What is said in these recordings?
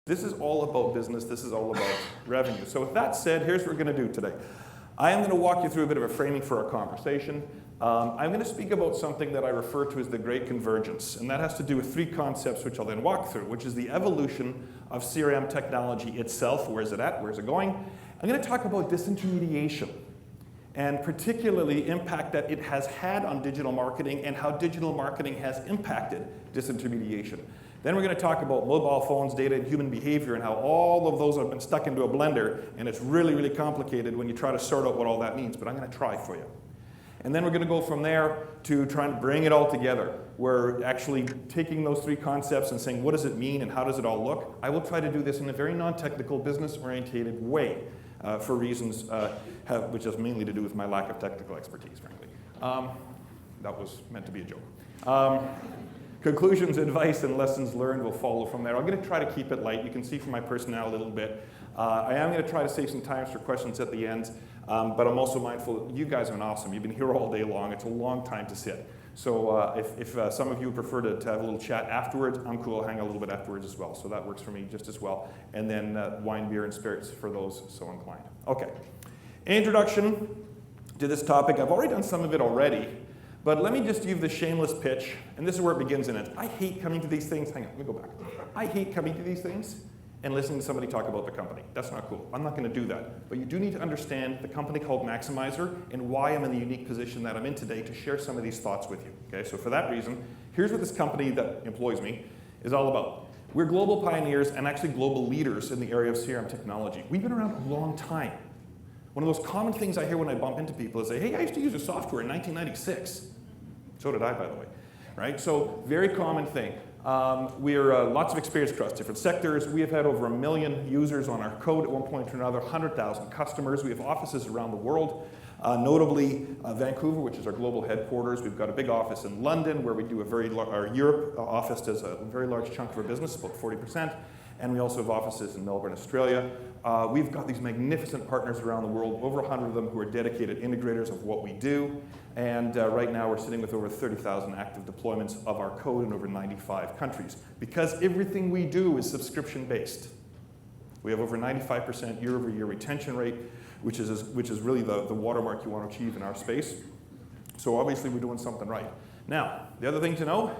This is all about business. This is all about revenue. So with that said, here's what we're going to do today. I am going to walk you through a bit of a framing for our conversation. I'm going to speak about something that I refer to as the Great Convergence, and that has to do with three concepts which I'll then walk through, which is the evolution of CRM technology itself. Where is it at? Where is it going? I'm going to talk about disintermediation, and particularly the impact that it has had on digital marketing and how digital marketing has impacted disintermediation. Then we're going to talk about mobile phones, data, and human behavior, and how all of those have been stuck into a blender, and it's really, really complicated when you try to sort out what all that means, but I'm going to try for you. And then we're going to go from there to trying to bring it all together. We're actually taking those three concepts and saying, what does it mean and how does it all look? I will try to do this in a very non-technical, business-orientated way for reasons which has mainly to do with my lack of technical expertise, frankly. That was meant to be a joke. Conclusions, advice, and lessons learned will follow from there. I'm going to try to keep it light. You can see from my personality a little bit. I am going to try to save some time for questions at the end, but I'm also mindful that you guys are awesome. You've been here all day long. It's a long time to sit. So if some of you prefer to have a little chat afterwards, I'm cool. I'll hang a little bit afterwards as well. So that works for me just as well. And then wine, beer, and spirits for those so inclined. Okay. Introduction to this topic. I've already done some of it already. But let me just give the shameless pitch, and this is where it begins and ends. I hate coming to these things. Hang on, let me go back. I hate coming to these things and listening to somebody talk about the company. That's not cool. I'm not going to do that. But you do need to understand the company called Maximizer and why I'm in the unique position that I'm in today to share some of these thoughts with you. Okay, so for that reason, here's what this company that employs me is all about. We're global pioneers and actually global leaders in the area of CRM technology. We've been around a long time. One of those common things I hear when I bump into people is say, hey, I used to use your software in 1996. So did I, by the way, right? So very common thing. We're lots of experience across different sectors. We have had over 1 million users on our code at one point or another, 100,000 customers. We have offices around the world, notably Vancouver, which is our global headquarters. We've got a big office in London where we do our Europe office does a very large chunk of our business, about 40%. And we also have offices in Melbourne, Australia. We've got these magnificent partners around the world, over 100 of them who are dedicated integrators of what we do. And right now we're sitting with over 30,000 active deployments of our code in over 95 countries. Because everything we do is subscription-based. We have over 95% year-over-year retention rate, which is really the watermark you want to achieve in our space. So obviously we're doing something right. Now, the other thing to know,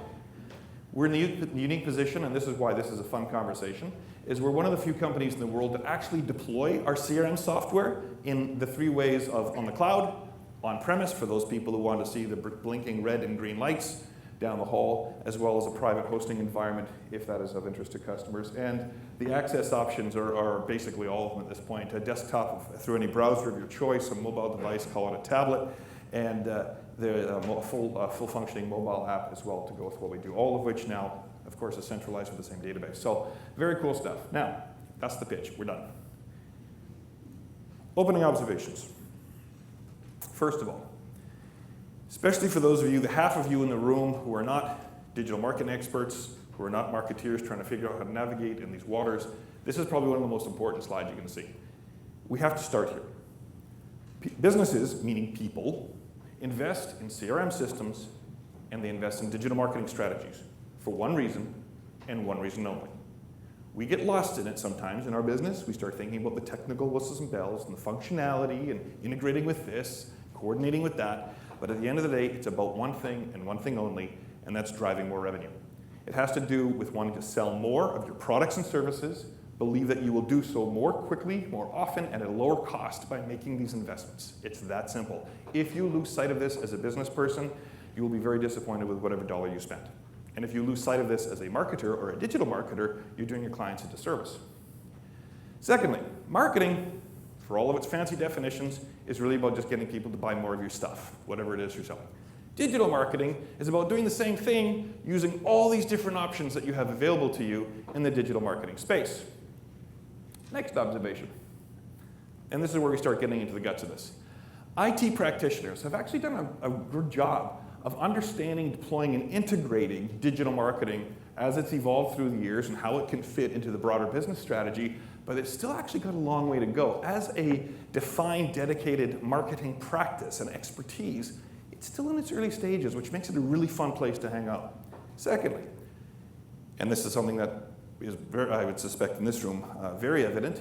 we're in the unique position, and this is why this is a fun conversation, is we're one of the few companies in the world that actually deploy our CRM software in the three ways of on the cloud, on-premise for those people who want to see the blinking red and green lights down the hall, as well as a private hosting environment if that is of interest to customers. And the access options are basically all of them at this point. A desktop through any browser of your choice, a mobile device, call it a tablet, and the full functioning mobile app as well to go with what we do, all of which now, of course, is centralized with the same database. So very cool stuff. Now, that's the pitch. We're done. Opening observations. First of all, especially for those of you, the half of you in the room who are not digital marketing experts, who are not marketeers trying to figure out how to navigate in these waters, this is probably one of the most important slides you can see. We have to start here. Businesses, meaning people, invest in CRM systems and they invest in digital marketing strategies for one reason and one reason only. We get lost in it sometimes in our business. We start thinking about the technical whistles and bells and the functionality and integrating with this, coordinating with that. But at the end of the day, it's about one thing and one thing only, and that's driving more revenue. It has to do with wanting to sell more of your products and services, believe that you will do so more quickly, more often, and at a lower cost by making these investments. It's that simple. If you lose sight of this as a business person, you will be very disappointed with whatever dollar you spend. And if you lose sight of this as a marketer or a digital marketer, you're doing your clients a disservice. Secondly, marketing, for all of its fancy definitions, is really about just getting people to buy more of your stuff, whatever it is you're selling. Digital marketing is about doing the same thing using all these different options that you have available to you in the digital marketing space. Next observation, and this is where we start getting into the guts of this. IT practitioners have actually done a good job of understanding, deploying, and integrating digital marketing as it's evolved through the years and how it can fit into the broader business strategy, but it's still actually got a long way to go. As a defined, dedicated marketing practice and expertise, it's still in its early stages, which makes it a really fun place to hang out. Secondly, and this is something that I would suspect in this room, very evident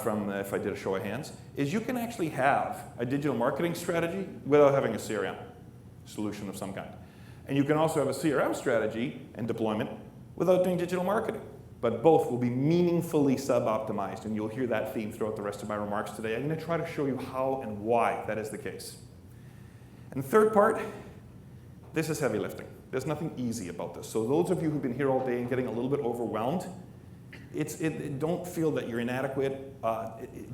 from if I did a show of hands, is you can actually have a digital marketing strategy without having a CRM solution of some kind. And you can also have a CRM strategy and deployment without doing digital marketing. But both will be meaningfully sub-optimized, and you'll hear that theme throughout the rest of my remarks today. I'm going to try to show you how and why that is the case. And the third part, this is heavy lifting. There's nothing easy about this. So those of you who've been here all day and getting a little bit overwhelmed, don't feel that you're inadequate.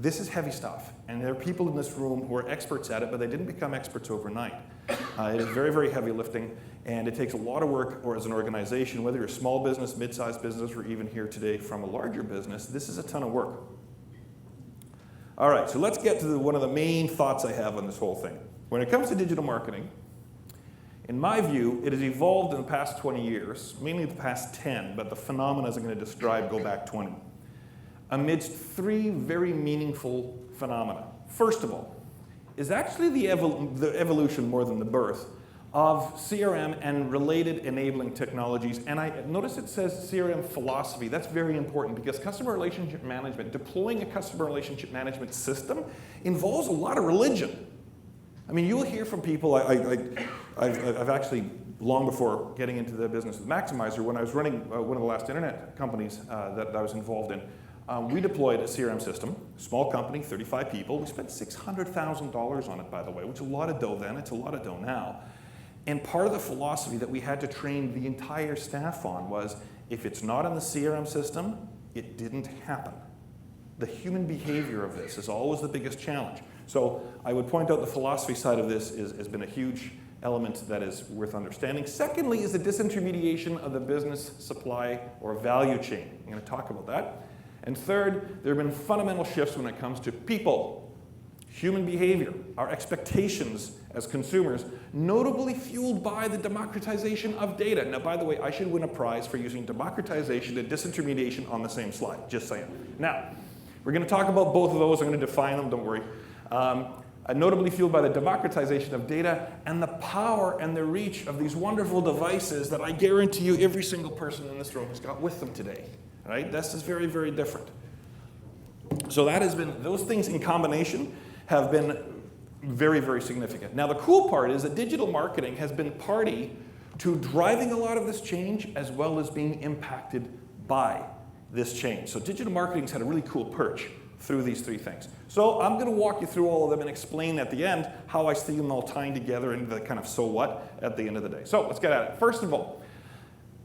This is heavy stuff. And there are people in this room who are experts at it, but they didn't become experts overnight. It is very, very heavy lifting, and it takes a lot of work, or as an organization, whether you're a small business, mid-sized business, or even here today from a larger business, this is a ton of work. All right, so let's get to one of the main thoughts I have on this whole thing. When it comes to digital marketing, in my view, it has evolved in the past 20 years, mainly the past 10, but the phenomena I'm going to describe go back 20, amidst three very meaningful phenomena. First of all, is actually the evolution more than the birth of CRM and related enabling technologies. And I notice it says CRM philosophy. That's very important because customer relationship management, deploying a customer relationship management system involves a lot of religion. I mean, you'll hear from people, I've actually, long before getting into the business with Maximizer, when I was running one of the last internet companies that I was involved in, we deployed a CRM system, small company, 35 people. We spent $600,000 on it, by the way, which is a lot of dough then, it's a lot of dough now. And part of the philosophy that we had to train the entire staff on was, if it's not in the CRM system, it didn't happen. The human behavior of this is always the biggest challenge. So I would point out the philosophy side of this has been a huge element that is worth understanding. Secondly is the disintermediation of the business supply or value chain. I'm going to talk about that. And third, there have been fundamental shifts when it comes to people, human behavior, our expectations as consumers, notably fueled by the democratization of data. Now, by the way, I should win a prize for using democratization and disintermediation on the same slide, just saying. Now, we're going to talk about both of those. I'm going to define them, don't worry. Notably fueled by the democratization of data and the power and the reach of these wonderful devices that I guarantee you every single person in this room has got with them today. Right? This is very, very different. So that has been, those things in combination have been very, very significant. Now the cool part is that digital marketing has been party to driving a lot of this change as well as being impacted by this change. So digital marketing's had a really cool perch through these three things. So I'm going to walk you through all of them and explain at the end how I see them all tying together into the kind of so what at the end of the day. So let's get at it. First of all,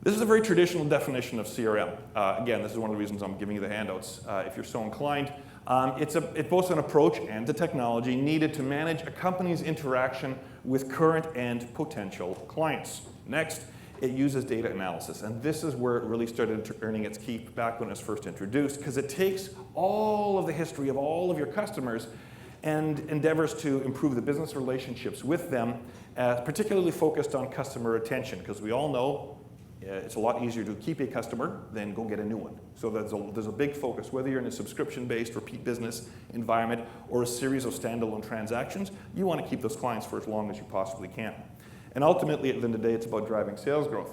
this is a very traditional definition of CRM. Again, this is one of the reasons I'm giving you the handouts if you're so inclined. It's both an approach and the technology needed to manage a company's interaction with current and potential clients. Next, it uses data analysis, and this is where it really started earning its keep back when it was first introduced, because it takes all of the history of all of your customers and endeavors to improve the business relationships with them, particularly focused on customer retention, because we all know it's a lot easier to keep a customer than go get a new one. So there's a big focus, whether you're in a subscription-based repeat business environment or a series of standalone transactions, you want to keep those clients for as long as you possibly can. And ultimately, at the end of the day, it's about driving sales growth.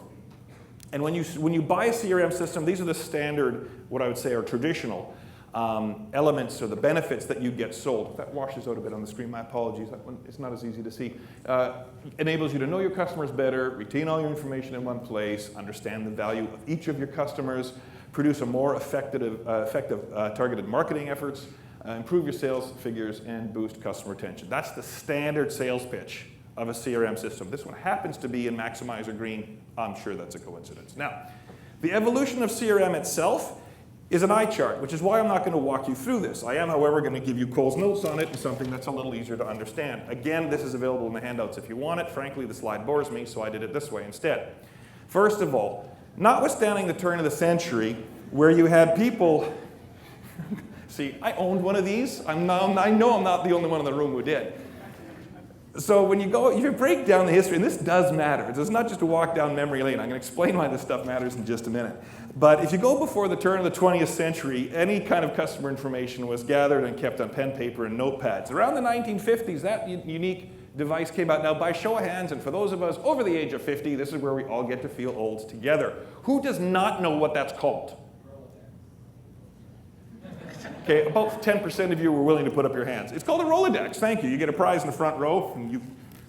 And when you buy a CRM system, these are the standard, what I would say are traditional elements or the benefits that you get sold. If that washes out a bit on the screen, my apologies, that one, it's not as easy to see. Enables you to know your customers better, retain all your information in one place, understand the value of each of your customers, produce a more effective targeted marketing efforts, improve your sales figures, and boost customer retention. That's the standard sales pitch of a CRM system. This one happens to be in Maximizer green. I'm sure that's a coincidence. Now, the evolution of CRM itself is an eye chart, which is why I'm not going to walk you through this. I am, however, going to give you Cole's notes on it and something that's a little easier to understand. Again, this is available in the handouts if you want it. Frankly, the slide bores me, so I did it this way instead. First of all, notwithstanding the turn of the century, where you had people, see, I owned one of these. I know I'm not the only one in the room who did. So when you break down the history, and this does matter. It's not just a walk down memory lane. I'm going to explain why this stuff matters in just a minute. But if you go before the turn of the 20th century, any kind of customer information was gathered and kept on pen, paper, and notepads. Around the 1950s, that unique device came out. Now, by show of hands, and for those of us over the age of 50, this is where we all get to feel old together. Who does not know what that's called? Okay, about 10% of you were willing to put up your hands. It's called a Rolodex. Thank you. You get a prize in the front row. And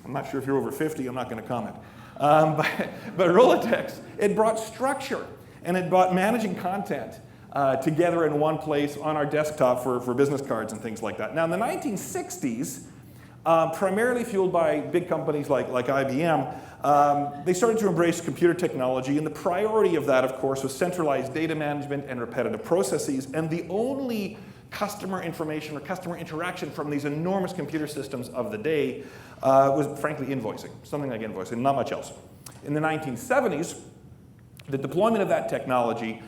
I'm not sure if you're over 50. I'm not going to comment. But Rolodex, it brought structure, and it brought managing content together in one place on our desktop for business cards and things like that. Now, in the 1960s, primarily fueled by big companies like IBM, they started to embrace computer technology, and the priority of that, of course, was centralized data management and repetitive processes, and the only customer information or customer interaction from these enormous computer systems of the day was, frankly, invoicing, something like invoicing, not much else. In the 1970s, the deployment of that technology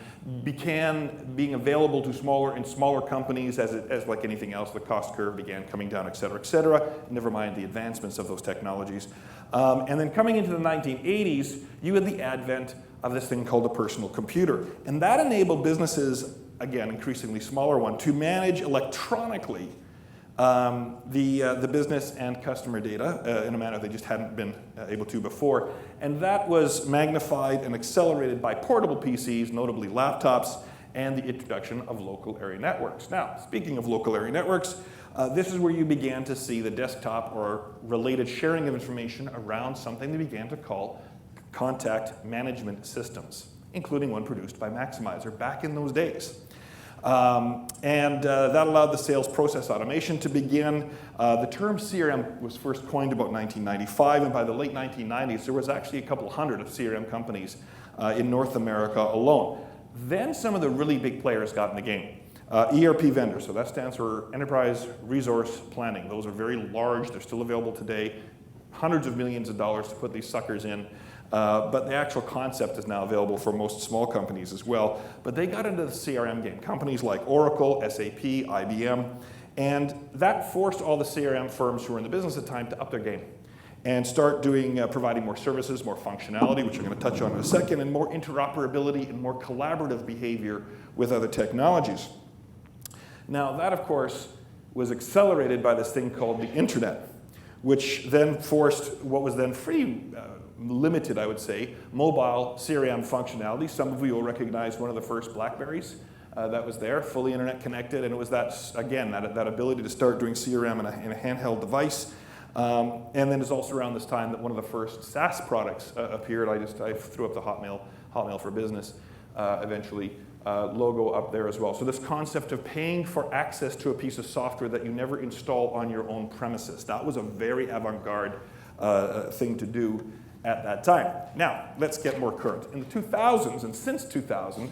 began being available to smaller and smaller companies as like anything else. The cost curve began coming down, et cetera, never mind the advancements of those technologies. And then coming into the 1980s, you had the advent of this thing called a personal computer. And that enabled businesses, again, increasingly smaller one, to manage electronically the business and customer data in a manner they just hadn't been able to before. And that was magnified and accelerated by portable PCs, notably laptops, and the introduction of local area networks. Now, speaking of local area networks, this is where you began to see the desktop or related sharing of information around something they began to call contact management systems, including one produced by Maximizer back in those days. That allowed the sales process automation to begin. The term CRM was first coined about 1995, and by the late 1990s, there was actually a couple hundred of CRM companies in North America alone. Then some of the really big players got in the game. ERP vendors, so that stands for Enterprise Resource Planning. Those are very large. They're still available today. Hundreds of millions of dollars to put these suckers in. But the actual concept is now available for most small companies as well. But they got into the CRM game. Companies like Oracle, SAP, IBM. And that forced all the CRM firms who were in the business at the time to up their game and start providing more services, more functionality, which I'm going to touch on in a second, and more interoperability and more collaborative behavior with other technologies. Now, that, of course, was accelerated by this thing called the internet, which then forced what was then limited, I would say, mobile CRM functionality. Some of you will recognize one of the first BlackBerries that was there, fully internet connected, and it was that, again, that ability to start doing CRM in a handheld device. And then it's also around this time that one of the first SaaS products appeared. I threw up the Hotmail for Business eventually logo up there as well. So this concept of paying for access to a piece of software that you never install on your own premises, that was a very avant-garde thing to do at that time. Now, let's get more current. In the 2000s, and since 2000,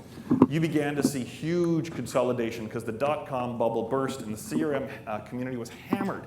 you began to see huge consolidation because the dot-com bubble burst and the CRM community was hammered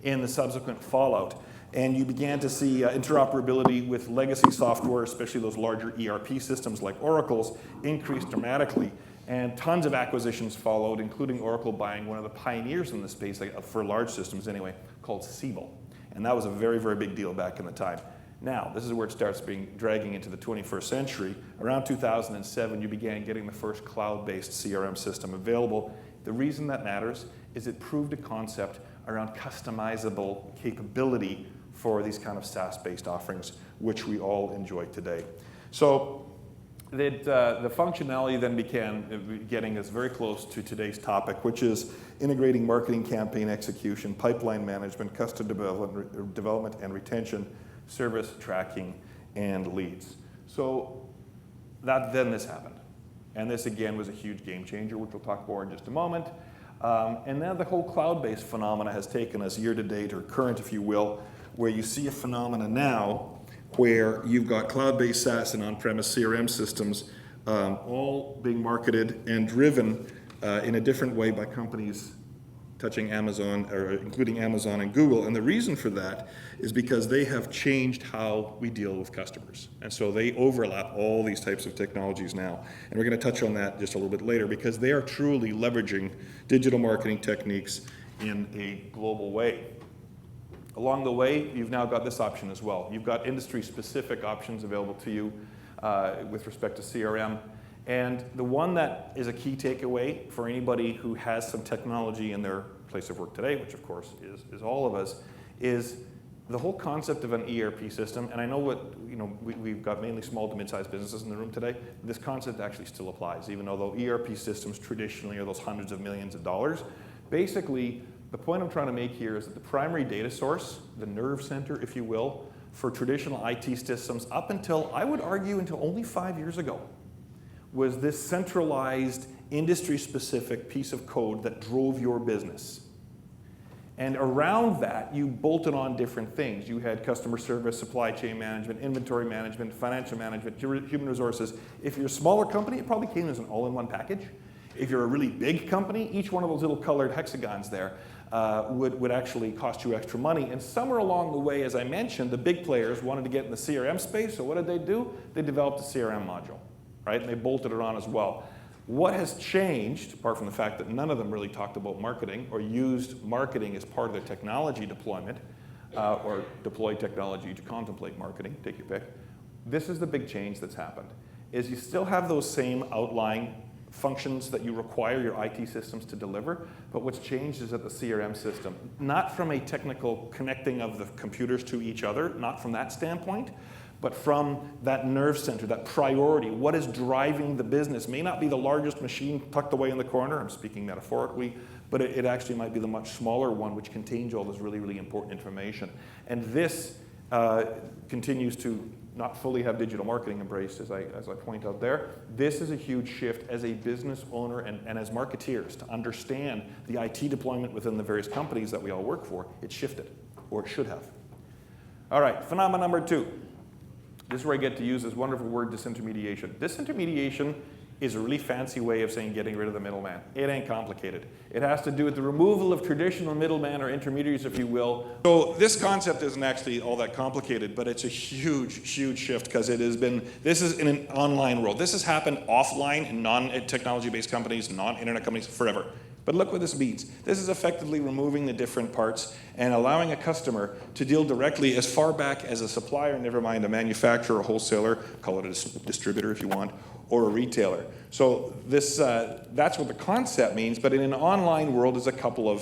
in the subsequent fallout. And you began to see interoperability with legacy software, especially those larger ERP systems like Oracle's, increase dramatically. And tons of acquisitions followed, including Oracle buying one of the pioneers in the space, for large systems anyway, called Siebel. And that was a very, very big deal back in the time. Now, this is where it starts dragging into the 21st century. Around 2007, you began getting the first cloud-based CRM system available. The reason that matters is it proved a concept around customizable capability for these kind of SaaS-based offerings, which we all enjoy today. So the functionality then began getting us very close to today's topic, which is integrating marketing campaign execution, pipeline management, custom development and retention, service tracking, and leads. So this happened. And this, again, was a huge game changer, which we'll talk more in just a moment. And now the whole cloud-based phenomena has taken us year to date, or current, if you will, where you see a phenomena now where you've got cloud-based SaaS and on-premise CRM systems all being marketed and driven in a different way by companies touching Amazon, or including Amazon and Google. And the reason for that is because they have changed how we deal with customers. And so they overlap all these types of technologies now. And we're going to touch on that just a little bit later, because they are truly leveraging digital marketing techniques in a global way. Along the way, you've now got this option as well. You've got industry-specific options available to you with respect to CRM. And the one that is a key takeaway for anybody who has some technology in their place of work today, which of course is all of us, is the whole concept of an ERP system, and I know we've got mainly small to mid-sized businesses in the room today, this concept actually still applies, even though ERP systems traditionally are those hundreds of millions of dollars. Basically, the point I'm trying to make here is that the primary data source, the nerve center, if you will, for traditional IT systems up until, I would argue, until only 5 years ago, was this centralized, industry-specific piece of code that drove your business. And around that, you bolted on different things. You had customer service, supply chain management, inventory management, financial management, human resources. If you're a smaller company, it probably came as an all-in-one package. If you're a really big company, each one of those little colored hexagons there would actually cost you extra money. And somewhere along the way, as I mentioned, the big players wanted to get in the CRM space, so what did they do? They developed a CRM module, right? And they bolted it on as well. What has changed, apart from the fact that none of them really talked about marketing or used marketing as part of their technology deployment, or deployed technology to contemplate marketing, take your pick. This is the big change that's happened, is you still have those same outlying functions that you require your IT systems to deliver, but what's changed is that the CRM system, not from a technical connecting of the computers to each other, not from that standpoint, but from that nerve center, that priority, what is driving the business. May not be the largest machine tucked away in the corner, I'm speaking metaphorically, but it actually might be the much smaller one which contains all this really, really important information. And this continues to not fully have digital marketing embraced, as I point out there. This is a huge shift as a business owner and as marketeers to understand the IT deployment within the various companies that we all work for. It shifted, or it should have. All right, phenomenon number 2. This is where I get to use this wonderful word, disintermediation. Disintermediation is a really fancy way of saying getting rid of the middleman. It ain't complicated. It has to do with the removal of traditional middlemen or intermediaries, if you will. So this concept isn't actually all that complicated, but it's a huge, huge shift because this is in an online world. This has happened offline in non-technology-based companies, non-internet companies forever. But look what this means. This is effectively removing the different parts and allowing a customer to deal directly as far back as a supplier, never mind a manufacturer, a wholesaler, call it a distributor if you want, or a retailer. So that's what the concept means, but in an online world, there's a couple of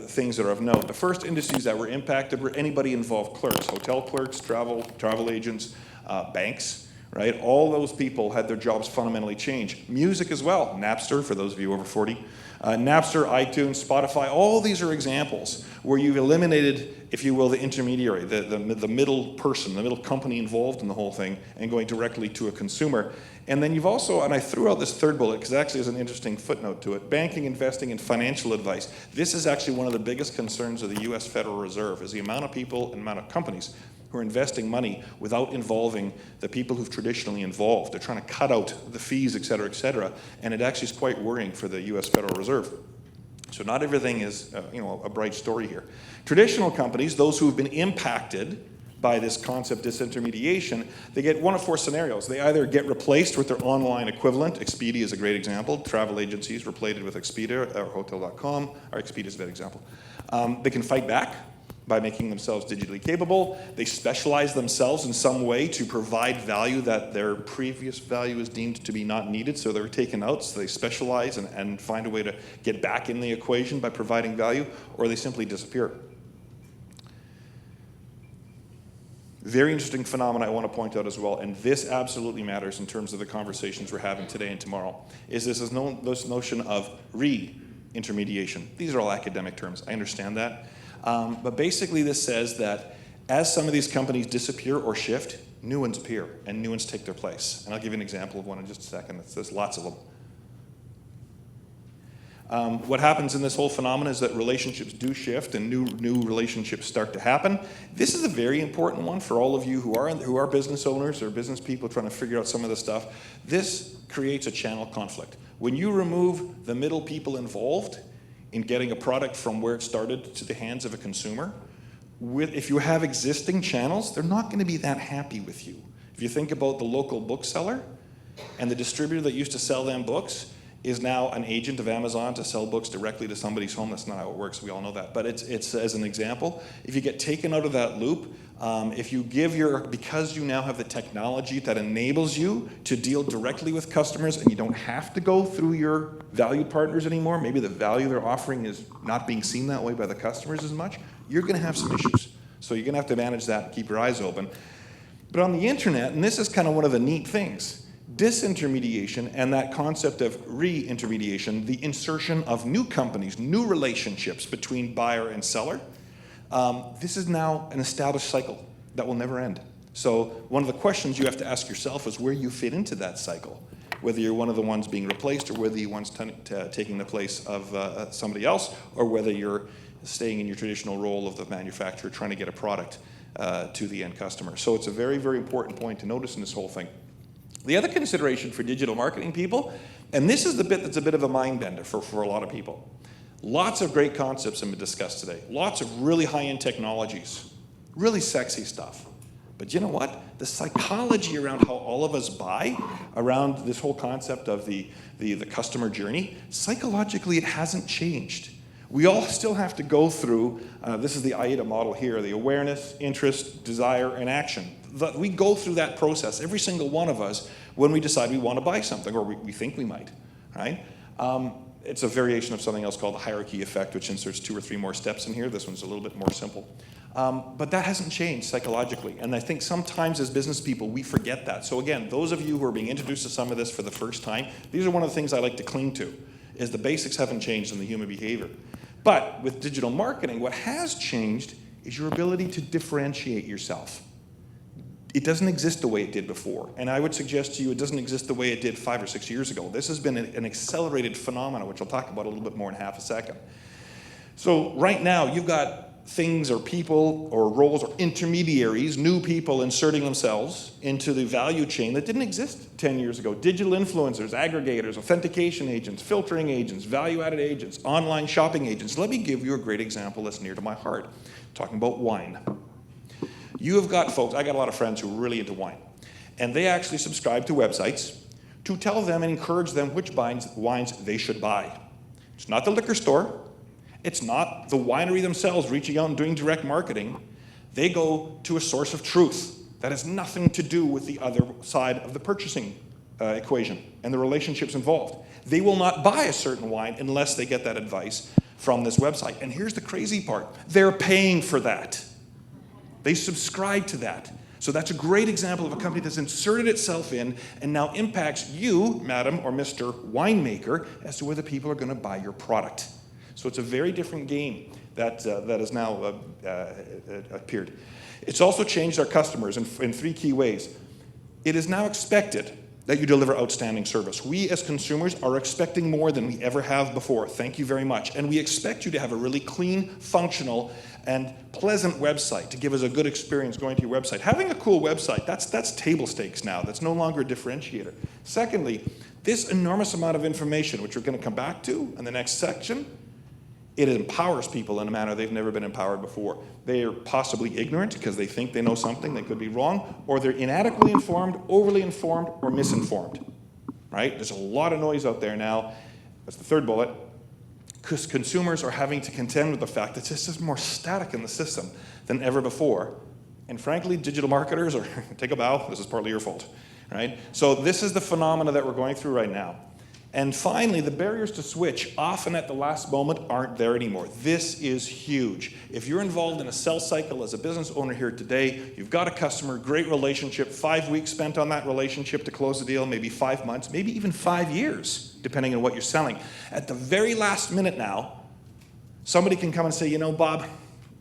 things that are of note. The first industries that were impacted were anybody involved clerks, hotel clerks, travel agents, banks, right? All those people had their jobs fundamentally changed. Music as well, Napster, for those of you over 40. Napster, iTunes, Spotify, all these are examples where you've eliminated, if you will, the intermediary, the middle person, the middle company involved in the whole thing, and going directly to a consumer. And then you've also, and I threw out this third bullet because actually there's an interesting footnote to it, banking, investing, and financial advice. This is actually one of the biggest concerns of the US Federal Reserve, is the amount of people and amount of companies who are investing money without involving the people who've traditionally involved. They're trying to cut out the fees, et cetera, and it actually is quite worrying for the US Federal Reserve. So not everything is a bright story here. Traditional companies, those who have been impacted by this concept disintermediation, they get one of 4 scenarios. They either get replaced with their online equivalent. Expedia is a great example. Travel agencies replaced with Expedia or Hotel.com, or Expedia is a bad example. They can fight back by making themselves digitally capable. They specialize themselves in some way to provide value that their previous value is deemed to be not needed, so they're taken out, so they specialize and find a way to get back in the equation by providing value, or they simply disappear. Very interesting phenomenon I want to point out as well, and this absolutely matters in terms of the conversations we're having today and tomorrow, is this notion of re-intermediation. These are all academic terms, I understand that. But basically this says that as some of these companies disappear or shift, new ones appear and new ones take their place. And I'll give you an example of one in just a second. There's lots of them. What happens in this whole phenomenon is that relationships do shift and new relationships start to happen. This is a very important one for all of you who are business owners or business people trying to figure out some of this stuff. This creates a channel conflict. When you remove the middle people involved in getting a product from where it started to the hands of a consumer, if you have existing channels, they're not going to be that happy with you. If you think about the local bookseller and the distributor that used to sell them books is now an agent of Amazon to sell books directly to somebody's home. That's not how it works, we all know that. But it's as an example, if you get taken out of that loop, if you because you now have the technology that enables you to deal directly with customers and you don't have to go through your valued partners anymore, maybe the value they're offering is not being seen that way by the customers as much, you're going to have some issues. So you're going to have to manage that and keep your eyes open. But on the internet, and this is kind of one of the neat things, disintermediation and that concept of re-intermediation, the insertion of new companies, new relationships between buyer and seller, this is now an established cycle that will never end. So one of the questions you have to ask yourself is where you fit into that cycle, whether you're one of the ones being replaced or whether you're one's taking the place of somebody else, or whether you're staying in your traditional role of the manufacturer trying to get a product to the end customer. So it's a very, very important point to notice in this whole thing. The other consideration for digital marketing people, and this is the bit that's a bit of a mind bender for a lot of people. Lots of great concepts have been discussed today. Lots of really high-end technologies, really sexy stuff. But you know what? The psychology around how all of us buy, around this whole concept of the customer journey, psychologically it hasn't changed. We all still have to go through, this is the AIDA model here, the awareness, interest, desire, and action. We go through that process, every single one of us, when we decide we want to buy something, or we think we might, right? It's a variation of something else called the hierarchy effect, which inserts 2 or 3 more steps in here. This one's a little bit more simple. But that hasn't changed psychologically. And I think sometimes as business people, we forget that. So again, those of you who are being introduced to some of this for the first time, these are one of the things I like to cling to, is the basics haven't changed in the human behavior. But with digital marketing, what has changed is your ability to differentiate yourself. It doesn't exist the way it did before. And I would suggest to you it doesn't exist the way it did 5 or 6 years ago. This has been an accelerated phenomenon, which I'll talk about a little bit more in half a second. So right now, you've got things or people or roles or intermediaries, new people inserting themselves into the value chain that didn't exist 10 years ago. Digital influencers, aggregators, authentication agents, filtering agents, value-added agents, online shopping agents. Let me give you a great example that's near to my heart. Talking about wine. You have got folks, I got a lot of friends who are really into wine, and they actually subscribe to websites to tell them and encourage them which wines they should buy. It's not the liquor store. It's not the winery themselves reaching out and doing direct marketing. They go to a source of truth that has nothing to do with the other side of the purchasing equation and the relationships involved. They will not buy a certain wine unless they get that advice from this website. And here's the crazy part. They're paying for that. They subscribe to that. So that's a great example of a company that's inserted itself in and now impacts you, madam or Mr. Winemaker, as to whether people are going to buy your product. So it's a very different game that has now appeared. It's also changed our customers in 3 key ways. It is now expected that you deliver outstanding service. We as consumers are expecting more than we ever have before. Thank you very much. And we expect you to have a really clean, functional, and pleasant website to give us a good experience going to your website. Having a cool website, that's table stakes now. That's no longer a differentiator. Secondly, this enormous amount of information, which we're going to come back to in the next section, it empowers people in a manner they've never been empowered before. They are possibly ignorant because they think they know something, they could be wrong, or they're inadequately informed, overly informed, or misinformed, right? There's a lot of noise out there now. That's the third bullet. Because consumers are having to contend with the fact that this is more static in the system than ever before. And frankly, digital marketers are, take a bow, this is partly your fault, right? So this is the phenomena that we're going through right now. And finally, the barriers to switch, often at the last moment, aren't there anymore. This is huge. If you're involved in a sales cycle as a business owner here today, you've got a customer, great relationship, 5 weeks spent on that relationship to close the deal, maybe 5 months, maybe even 5 years, depending on what you're selling. At the very last minute now, somebody can come and say, you know, Bob,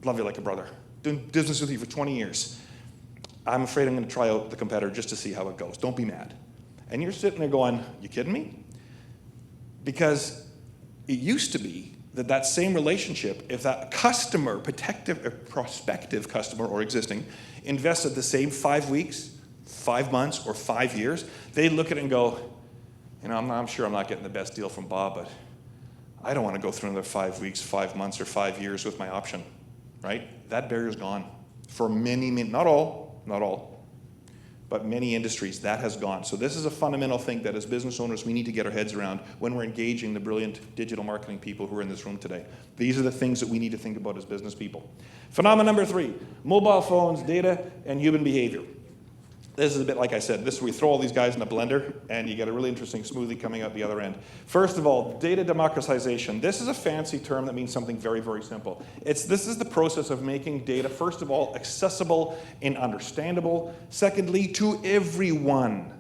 love you like a brother, doing business with you for 20 years. I'm afraid I'm going to try out the competitor just to see how it goes. Don't be mad. And you're sitting there going, you kidding me? Because it used to be that same relationship, if that customer, prospective customer or existing, invested the same 5 weeks, 5 months, or 5 years, they'd look at it and go, you know, I'm sure I'm not getting the best deal from Bob, but I don't want to go through another 5 weeks, 5 months, or 5 years with my option, right? That barrier's gone. For many, not all, but many industries, that has gone. So this is a fundamental thing that as business owners we need to get our heads around when we're engaging the brilliant digital marketing people who are in this room today. These are the things that we need to think about as business people. Phenomenon number 3, mobile phones, data, and human behavior. This is a bit like I said. This is where we throw all these guys in a blender, and you get a really interesting smoothie coming out the other end. First of all, data democratization. This is a fancy term that means something very, very simple. This is the process of making data, first of all, accessible and understandable. Secondly, to everyone.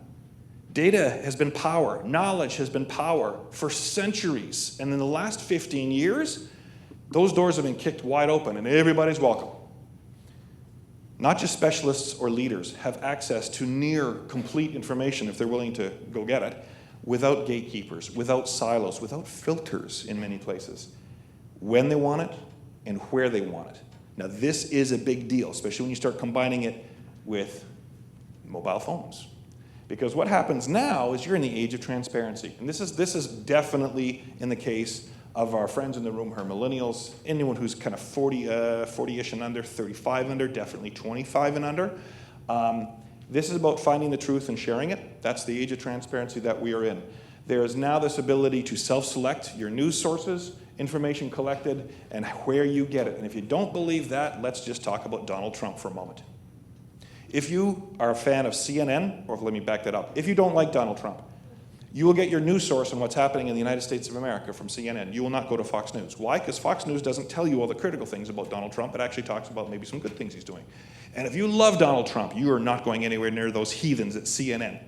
Data has been power. Knowledge has been power for centuries. And in the last 15 years, those doors have been kicked wide open, and everybody's welcome. Not just specialists or leaders have access to near complete information if they're willing to go get it, without gatekeepers, without silos, without filters in many places, when they want it and where they want it. Now this is a big deal, especially when you start combining it with mobile phones. Because what happens now is you're in the age of transparency. And this is definitely in the case of our friends in the room who are millennials, anyone who's kind of 40-ish and under, 35 and under, definitely 25 and under. This is about finding the truth and sharing it. That's the age of transparency that we are in. There is now this ability to self-select your news sources, information collected, and where you get it. And if you don't believe that, let's just talk about Donald Trump for a moment. If you are a fan of CNN, or let me back that up, if you don't like Donald Trump, you will get your news source on what's happening in the United States of America from CNN. You will not go to Fox News. Why? Because Fox News doesn't tell you all the critical things about Donald Trump. It actually talks about maybe some good things he's doing. And if you love Donald Trump, you are not going anywhere near those heathens at CNN,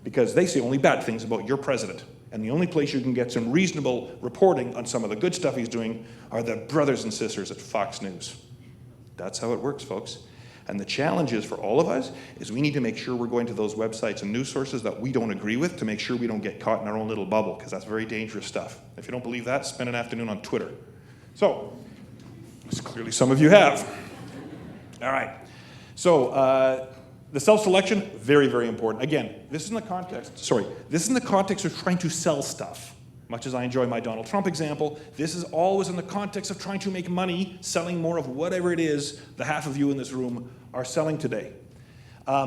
because they say only bad things about your president. And the only place you can get some reasonable reporting on some of the good stuff he's doing are the brothers and sisters at Fox News. That's how it works, folks. And the challenge is for all of us is we need to make sure we're going to those websites and news sources that we don't agree with to make sure we don't get caught in our own little bubble, because that's very dangerous stuff. If you don't believe that, spend an afternoon on Twitter. So, as clearly some of you have. All right. So, the self-selection, very, very important. Again, this is in the context of trying to sell stuff. Much as I enjoy my Donald Trump example, this is always in the context of trying to make money, selling more of whatever it is the half of you in this room are selling today.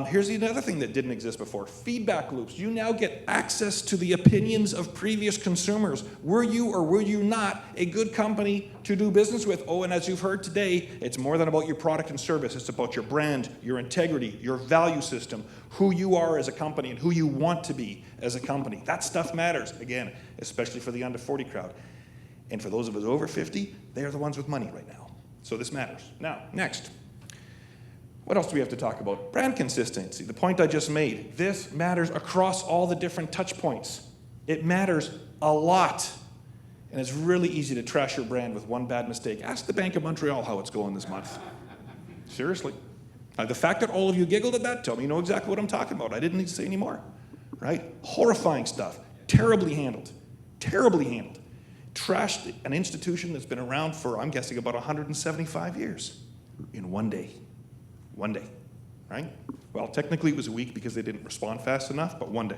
Here's another thing that didn't exist before, feedback loops. You now get access to the opinions of previous consumers. Were you or were you not a good company to do business with? Oh, and as you've heard today, it's more than about your product and service. It's about your brand, your integrity, your value system, who you are as a company and who you want to be as a company. That stuff matters, again, especially for the under 40 crowd. And for those of us over 50, they're the ones with money right now. So this matters. Now, next. What else do we have to talk about? Brand consistency, the point I just made. This matters across all the different touch points. It matters a lot. And it's really easy to trash your brand with one bad mistake. Ask the Bank of Montreal how it's going this month. Seriously. The fact that all of you giggled at that, tell me you know exactly what I'm talking about. I didn't need to say any more. Right? Horrifying stuff. Terribly handled. Terribly handled. Trashed an institution that's been around for, I'm guessing, about 175 years in one day. One day, right? Well, technically it was a week because they didn't respond fast enough, but one day.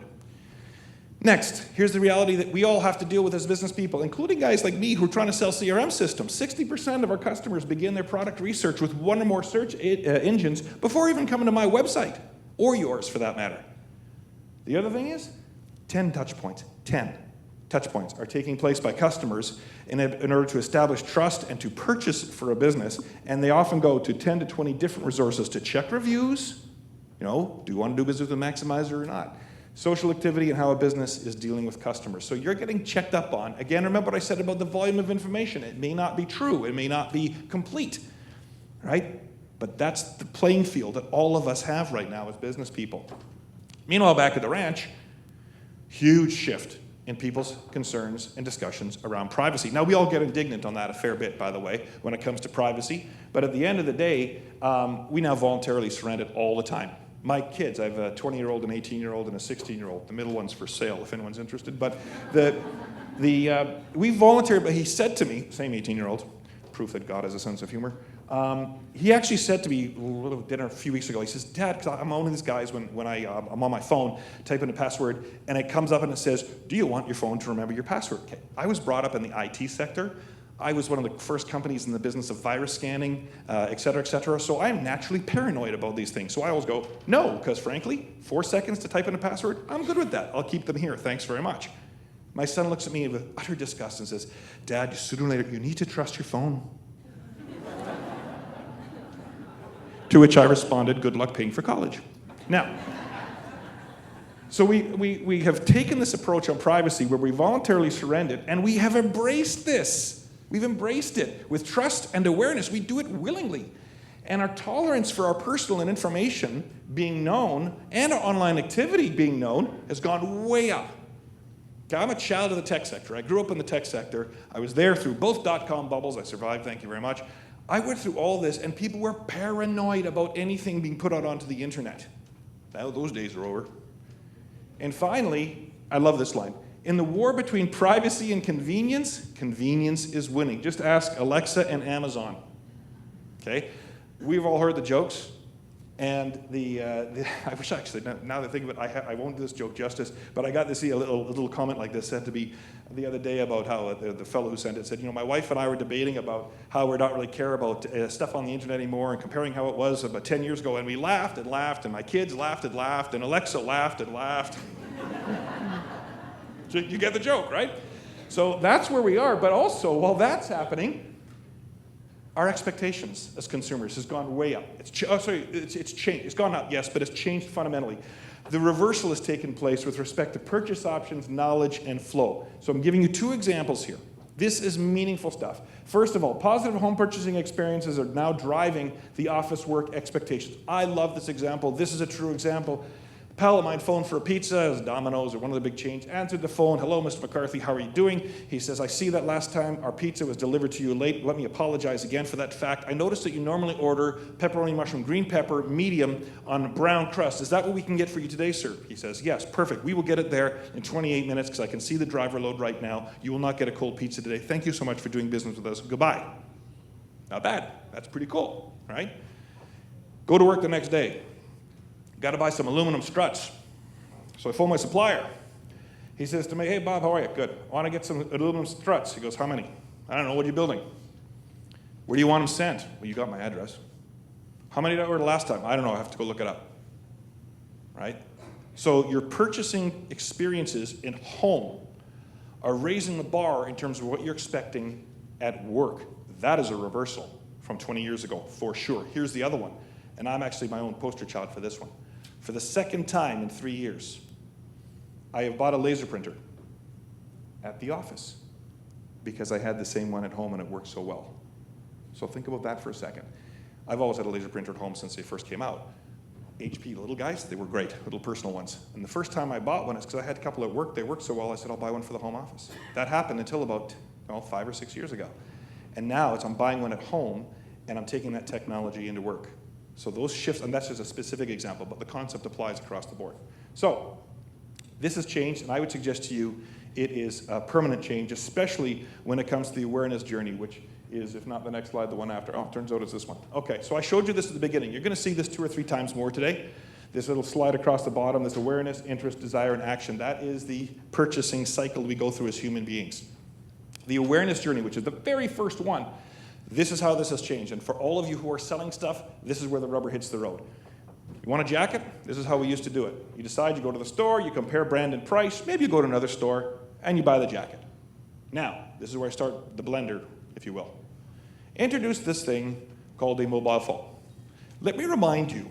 Next, here's the reality that we all have to deal with as business people, including guys like me who are trying to sell CRM systems. 60% of our customers begin their product research with one or more search engines before even coming to my website, or yours for that matter. The other thing is, 10 touch points are taking place by customers in order to establish trust and to purchase for a business, and they often go to 10 to 20 different resources to check reviews, do you want to do business with a maximizer or not? Social activity and how a business is dealing with customers. So you're getting checked up on. Again, remember what I said about the volume of information. It may not be true, it may not be complete, right? But that's the playing field that all of us have right now as business people. Meanwhile, back at the ranch, huge shift in people's concerns and discussions around privacy. Now, we all get indignant on that a fair bit, by the way, when it comes to privacy. But at the end of the day, we now voluntarily surrender it all the time. My kids, I have a 20-year-old, an 18-year-old, and a 16-year-old. The middle one's for sale, if anyone's interested. But we voluntarily, but he said to me, same 18-year-old, proof that God has a sense of humor, he actually said to me at dinner a few weeks ago, he says, Dad, because I'm one of these guys when I'm on my phone, type in a password, and it comes up and it says, do you want your phone to remember your password? Okay. I was brought up in the IT sector. I was one of the first companies in the business of virus scanning, et cetera, so I'm naturally paranoid about these things. So I always go, no, because frankly, 4 seconds to type in a password, I'm good with that. I'll keep them here, thanks very much. My son looks at me with utter disgust and says, Dad, sooner or later, you need to trust your phone. To which I responded, good luck paying for college. Now, so we have taken this approach on privacy where we voluntarily surrendered, and we have embraced this. We've embraced it with trust and awareness. We do it willingly. And our tolerance for our personal and information being known and our online activity being known has gone way up. Okay, I'm a child of the tech sector. I grew up in the tech sector. I was there through both dot-com bubbles. I survived, thank you very much. I went through all this, and people were paranoid about anything being put out onto the internet. Now those days are over. And finally, I love this line. In the war between privacy and convenience, convenience is winning. Just ask Alexa and Amazon. Okay? We've all heard the jokes, and I wish actually, now that I think of it, I won't do this joke justice, but I got to see a little comment like this sent to me the other day about how the fellow who sent it said, my wife and I were debating about how we don't really care about stuff on the internet anymore and comparing how it was about 10 years ago, and we laughed and laughed, and my kids laughed, and Alexa laughed and laughed. So you get the joke, right? So that's where we are, but also, while that's happening, our expectations as consumers has gone way up. It's changed. It's gone up, yes, but it's changed fundamentally. The reversal has taken place with respect to purchase options, knowledge, and flow. So I'm giving you two examples here. This is meaningful stuff. First of all, positive home purchasing experiences are now driving the office work expectations. I love this example. This is a true example. A pal of mine phoned for a pizza, it was Domino's or one of the big chains, answered the phone. Hello, Mr. McCarthy, how are you doing? He says, I see that last time our pizza was delivered to you late. Let me apologize again for that fact. I noticed that you normally order pepperoni, mushroom, green pepper, medium on brown crust. Is that what we can get for you today, sir? He says, yes, perfect. We will get it there in 28 minutes because I can see the driver load right now. You will not get a cold pizza today. Thank you so much for doing business with us. Goodbye. Not bad. That's pretty cool, right? Go to work the next day. Got to buy some aluminum struts. So I phone my supplier. He says to me, hey, Bob, how are you? Good. I want to get some aluminum struts. He goes, how many? I don't know. What are you building? Where do you want them sent? Well, you got my address. How many did I order last time? I don't know. I have to go look it up. Right? So your purchasing experiences in home are raising the bar in terms of what you're expecting at work. That is a reversal from 20 years ago, for sure. Here's the other one. And I'm actually my own poster child for this one. For the second time in 3 years, I have bought a laser printer at the office because I had the same one at home and it worked so well. So think about that for a second. I've always had a laser printer at home since they first came out. HP, the little guys, they were great, little personal ones. And the first time I bought one, it's because I had a couple at work, they worked so well, I said, I'll buy one for the home office. That happened until about 5 or 6 years ago. And now I'm buying one at home and I'm taking that technology into work. So those shifts, and that's just a specific example, but the concept applies across the board. So this has changed, and I would suggest to you it is a permanent change, especially when it comes to the awareness journey, which is, if not the next slide, the one after. Oh, turns out it's this one. Okay, so I showed you this at the beginning. You're going to see this 2 or 3 times more today. This little slide across the bottom, this awareness, interest, desire, and action. That is the purchasing cycle we go through as human beings. The awareness journey, which is the very first one, this is how this has changed. And for all of you who are selling stuff, this is where the rubber hits the road. You want a jacket? This is how we used to do it. You decide, you go to the store, you compare brand and price, maybe you go to another store, and you buy the jacket. Now, this is where I start the blender, if you will. Introduce this thing called a mobile phone. Let me remind you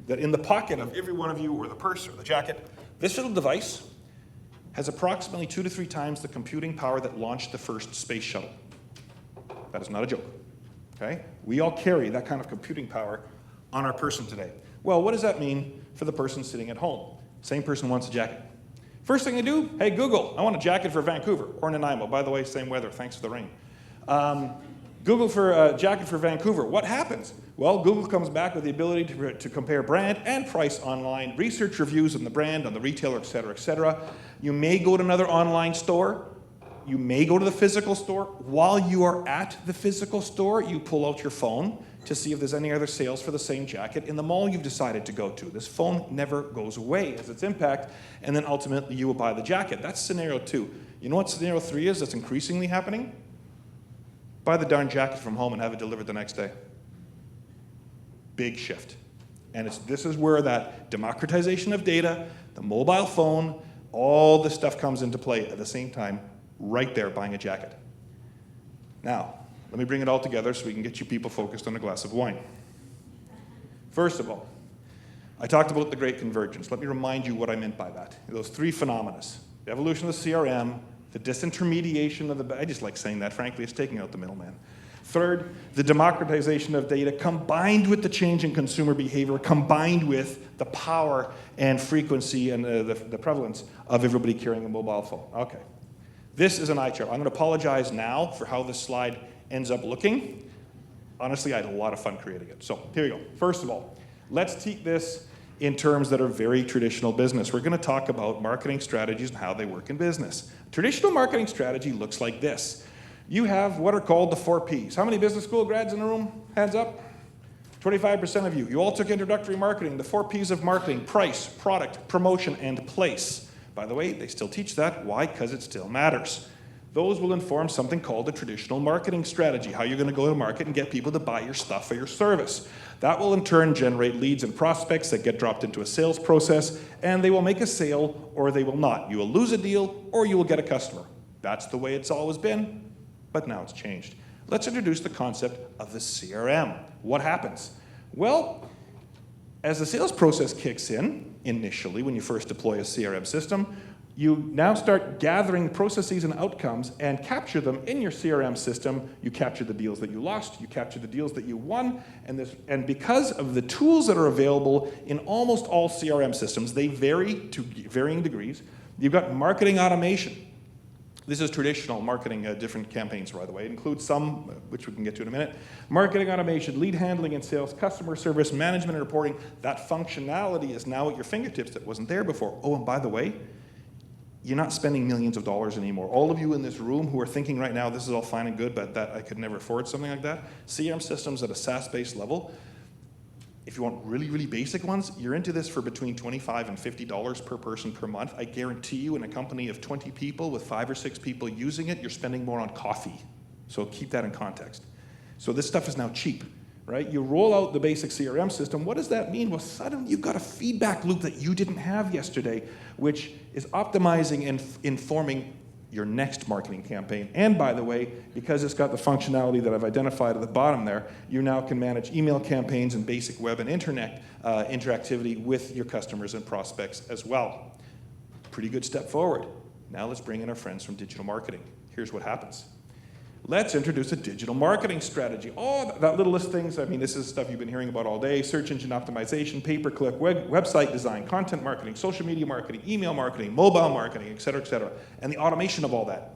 that in the pocket of every one of you, or the purse or the jacket, this little device has approximately 2 to 3 times the computing power that launched the first space shuttle. That is not a joke. Okay? We all carry that kind of computing power on our person today. Well, what does that mean for the person sitting at home? Same person wants a jacket. First thing they do, hey, Google, I want a jacket for Vancouver or Nanaimo. By the way, same weather, thanks for the rain. Google for a jacket for Vancouver. What happens? Well, Google comes back with the ability to compare brand and price online, research reviews on the brand, on the retailer, et cetera, et cetera. You may go to another online store. You may go to the physical store. While you are at the physical store, you pull out your phone to see if there's any other sales for the same jacket in the mall you've decided to go to. This phone never goes away as its impact, and then ultimately you will buy the jacket. That's scenario 2. You know what scenario 3 is that's increasingly happening? Buy the darn jacket from home and have it delivered the next day. Big shift. And this is where that democratization of data, the mobile phone, all this stuff comes into play at the same time, right there buying a jacket. Now, let me bring it all together so we can get you people focused on a glass of wine. First of all, I talked about the great convergence. Let me remind you what I meant by that. Those three phenomena: the evolution of the CRM, the disintermediation of the, I just like saying that, frankly, it's taking out the middleman. Third, the democratization of data combined with the change in consumer behavior, combined with the power and frequency and the prevalence of everybody carrying a mobile phone. Okay. This is an eye chart. I'm going to apologize now for how this slide ends up looking. Honestly, I had a lot of fun creating it. So here we go. First of all, let's take this in terms that are very traditional business. We're going to talk about marketing strategies and how they work in business. Traditional marketing strategy looks like this. You have what are called the 4 Ps. How many business school grads in the room? Hands up. 25% of you. You all took introductory marketing, the 4 Ps of marketing: price, product, promotion, and place. By the way, they still teach that. Why? Because it still matters. Those will inform something called a traditional marketing strategy, how you're going to go to market and get people to buy your stuff or your service. That will in turn generate leads and prospects that get dropped into a sales process, and they will make a sale or they will not. You will lose a deal or you will get a customer. That's the way it's always been, but now it's changed. Let's introduce the concept of the CRM. What happens? Well, as the sales process kicks in, initially when you first deploy a CRM system, you now start gathering processes and outcomes and capture them in your CRM system. You capture the deals that you lost, you capture the deals that you won, and because of the tools that are available in almost all CRM systems, they vary to varying degrees. You've got marketing automation. This is traditional marketing, different campaigns, by the way. It includes some, which we can get to in a minute. Marketing automation, lead handling and sales, customer service, management and reporting. That functionality is now at your fingertips that wasn't there before. Oh, and by the way, you're not spending millions of dollars anymore. All of you in this room who are thinking right now, this is all fine and good, but that I could never afford something like that. CRM systems at a SaaS-based level, if you want really, really basic ones, you're into this for between $25 and $50 per person per month. I guarantee you in a company of 20 people with 5 or 6 people using it, you're spending more on coffee. So keep that in context. So this stuff is now cheap, right? You roll out the basic CRM system. What does that mean? Well, suddenly you've got a feedback loop that you didn't have yesterday, which is optimizing and informing your next marketing campaign. And by the way, because it's got the functionality that I've identified at the bottom there, you now can manage email campaigns and basic web and internet interactivity with your customers and prospects as well. Pretty good step forward. Now let's bring in our friends from digital marketing. Here's what happens. Let's introduce a digital marketing strategy. Oh, that little list of things, I mean, this is stuff you've been hearing about all day: search engine optimization, pay-per-click, website design, content marketing, social media marketing, email marketing, mobile marketing, et cetera, and the automation of all that.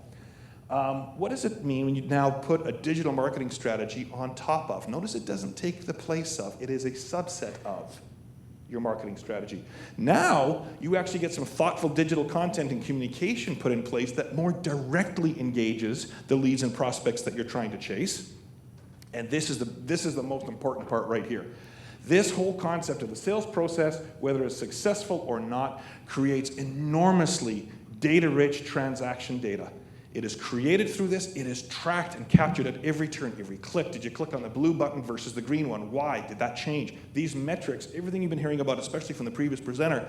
What does it mean when you now put a digital marketing strategy on top of? Notice it doesn't take the place of, it is a subset of your marketing strategy. Now, you actually get some thoughtful digital content and communication put in place that more directly engages the leads and prospects that you're trying to chase. And this is the most important part right here. This whole concept of the sales process, whether it's successful or not, creates enormously data-rich transaction data. It is created through this. It is tracked and captured at every turn, every click. Did you click on the blue button versus the green one? Why? Did that change? These metrics, everything you've been hearing about, especially from the previous presenter,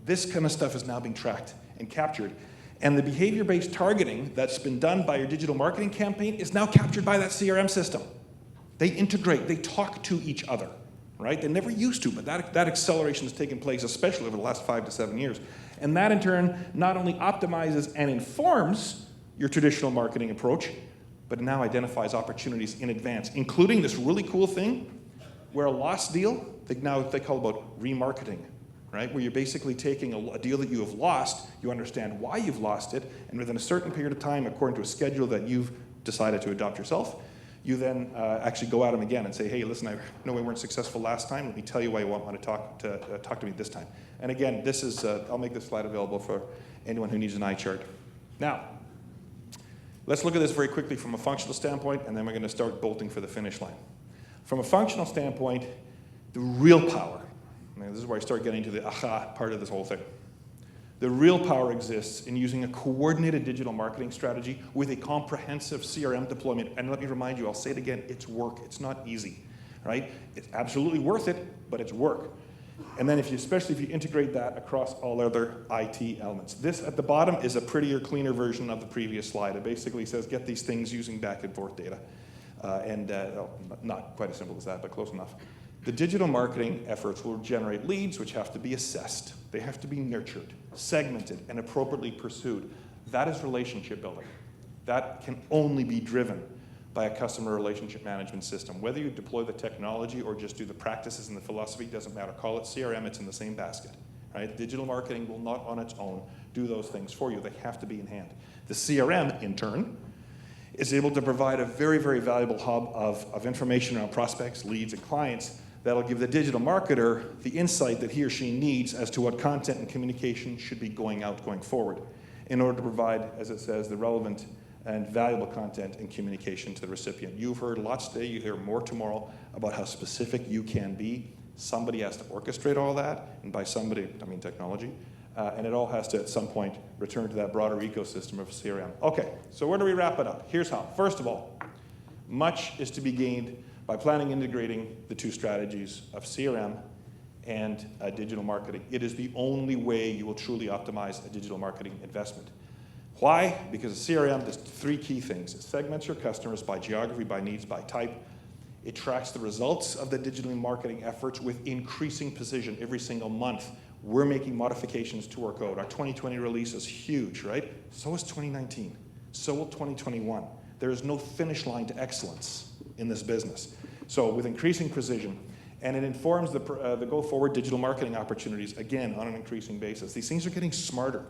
this kind of stuff is now being tracked and captured. And the behavior-based targeting that's been done by your digital marketing campaign is now captured by that CRM system. They integrate, they talk to each other, right? They never used to, but that acceleration has taken place, especially over the last 5 to 7 years. And that in turn not only optimizes and informs your traditional marketing approach, but now identifies opportunities in advance, including this really cool thing where a lost deal, they call about remarketing, right? Where you're basically taking a deal that you have lost, you understand why you've lost it, and within a certain period of time, according to a schedule that you've decided to adopt yourself, you then actually go at them again and say, hey, listen, I know we weren't successful last time. Let me tell you why you want to talk to me this time. And again, this is, I'll make this slide available for anyone who needs an eye chart. Now, let's look at this very quickly from a functional standpoint, and then we're going to start bolting for the finish line. From a functional standpoint, the real power, this is where I start getting to the aha part of this whole thing. The real power exists in using a coordinated digital marketing strategy with a comprehensive CRM deployment. And let me remind you, I'll say it again, it's work. It's not easy, right? It's absolutely worth it, but it's work. And then especially if you integrate that across all other IT elements. This at the bottom is a prettier, cleaner version of the previous slide. It basically says get these things using back and forth data. Not quite as simple as that, but close enough. The digital marketing efforts will generate leads which have to be assessed. They have to be nurtured, segmented, and appropriately pursued. That is relationship building. That can only be driven by a customer relationship management system. Whether you deploy the technology or just do the practices and the philosophy, doesn't matter. Call it CRM, it's in the same basket. Right? Digital marketing will not on its own do those things for you. They have to be in hand. The CRM, in turn, is able to provide a very, very valuable hub of information around prospects, leads, and clients that'll give the digital marketer the insight that he or she needs as to what content and communication should be going out going forward in order to provide, as it says, the relevant and valuable content and communication to the recipient. You've heard lots today, you hear more tomorrow about how specific you can be. Somebody has to orchestrate all that, and by somebody, I mean technology, and it all has to, at some point, return to that broader ecosystem of CRM. Okay, so where do we wrap it up? Here's how. First of all, much is to be gained by planning and integrating the two strategies of CRM and digital marketing. It is the only way you will truly optimize a digital marketing investment. Why? Because a CRM does three key things. It segments your customers by geography, by needs, by type. It tracks the results of the digital marketing efforts with increasing precision every single month. We're making modifications to our code. Our 2020 release is huge, right? So is 2019. So will 2021. There is no finish line to excellence in this business. So with increasing precision, and it informs the go-forward digital marketing opportunities, again, on an increasing basis. These things are getting smarter.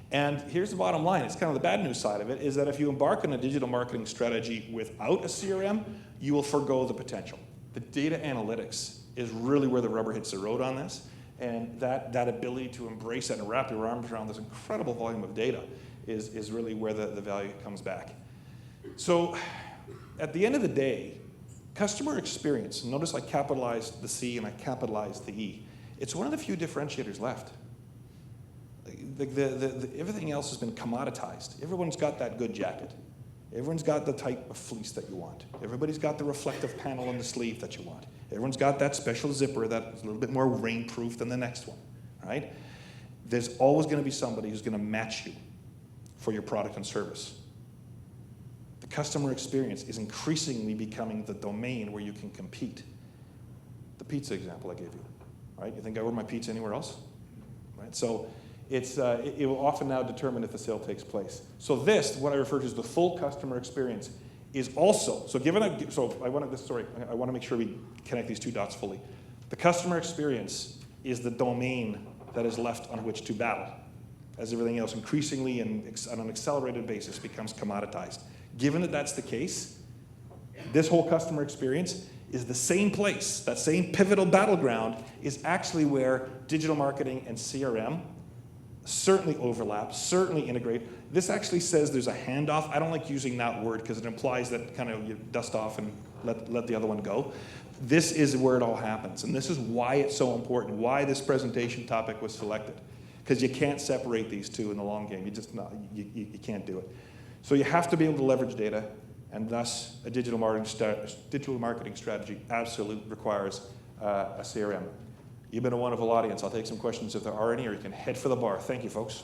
And here's the bottom line, it's kind of the bad news side of it, is that if you embark on a digital marketing strategy without a CRM, you will forgo the potential. The data analytics is really where the rubber hits the road on this, and that ability to embrace that and wrap your arms around this incredible volume of data is really where the value comes back. So at the end of the day, customer experience, notice I capitalized the C and I capitalized the E. It's one of the few differentiators left. Everything else has been commoditized. Everyone's got that good jacket. Everyone's got the type of fleece that you want. Everybody's got the reflective panel on the sleeve that you want. Everyone's got that special zipper that's a little bit more rainproof than the next one, right? There's always going to be somebody who's going to match you for your product and service. The customer experience is increasingly becoming the domain where you can compete. The pizza example I gave you, right? You think I order my pizza anywhere else? Right? So it will often now determine if the sale takes place. So this, what I refer to as the full customer experience, is also, so I want to make sure we connect these two dots fully. The customer experience is the domain that is left on which to battle, as everything else increasingly and on an accelerated basis becomes commoditized. Given that that's the case, this whole customer experience is the same place, that same pivotal battleground is actually where digital marketing and CRM certainly overlap, certainly integrate. This actually says there's a handoff. I don't like using that word because it implies that kind of you dust off and let the other one go. This is where it all happens, and this is why it's so important, why this presentation topic was selected, because you can't separate these two in the long game. You can't do it. So you have to be able to leverage data, and thus a digital marketing strategy absolutely requires a CRM. You've been a wonderful audience. I'll take some questions if there are any, or you can head for the bar. Thank you, folks.